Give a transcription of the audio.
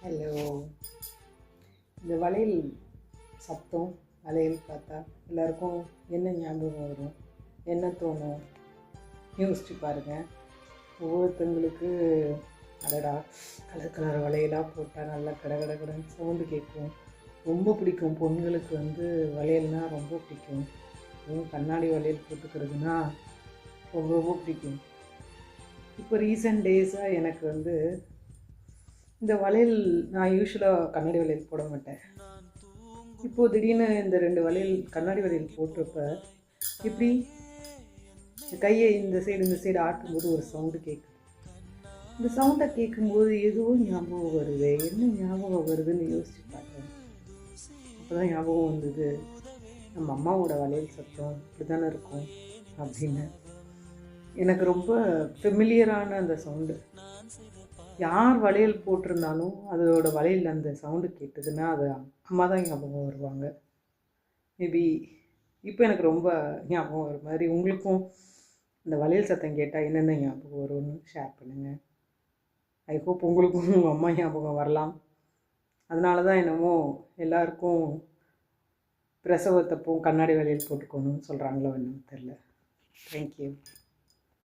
Hello. இந்த வளையல் சத்தம், வளையல் பார்த்தா எல்லாருக்கும் என்ன ஞாபகம் வரும், என்ன தோணும் யோசிச்சு பாருங்கள். ஒவ்வொருத்தங்களுக்கு அடடா கலர் கலர் வளையலாக போட்டால் நல்லா கடன்னு சவுண்டு கேட்கும். ரொம்ப பிடிக்கும். பொண்களுக்கு வளையல்னால் ரொம்ப பிடிக்கும். அதுவும் கண்ணாடி வளையல் போட்டுக்கிறதுனா ரொம்ப ரொம்ப பிடிக்கும். இப்போ ரீசெண்ட் டேஸாக எனக்கு இந்த வளையல் நான் யூஸ்வலாக கண்ணாடி வளையல் போட மாட்டேன். இப்போது திடீர்னு இந்த 2 வளையல் கண்ணாடி வளையல் போட்டிருப்ப இப்படி கையை இந்த சைடு ஆட்டும்போது ஒரு சவுண்டு கேட்குது. இந்த சவுண்டை கேட்கும்போது ஏதோ ஞாபகம் வருது. என்ன ஞாபகம் வருதுன்னு யோசிச்சு பார்த்தேன். அப்போ தான் ஞாபகம் வந்தது, நம்ம அம்மாவோட வளையல் சத்தம் இப்படி தானே இருக்கும் அப்படின்னு. எனக்கு ரொம்ப ஃபெமிலியரான அந்த சவுண்டு. யார் வளையல் போட்டிருந்தாலும் அதோட வளையல் அந்த சவுண்டு கேட்டதுன்னா அது அம்மா தான் ஞாபகம் வருவாங்க. மேபி இப்போ எனக்கு ரொம்ப ஞாபகம் வர மாதிரி உங்களுக்கும் இந்த வளையல் சத்தம் கேட்டால் என்னென்ன ஞாபகம் வரும்னு ஷேர் பண்ணுங்கள். ஐ ஹோப் உங்களுக்கும் உங்கள் அம்மா ஞாபகம் வரலாம். அதனால தான் என்னமோ எல்லாருக்கும் பிரசவத்தப்போ கண்ணாடி வளையல் போட்டுக்கணும்னு சொல்கிறாங்களோ என்னன்னு தெரில. தேங்க்யூ.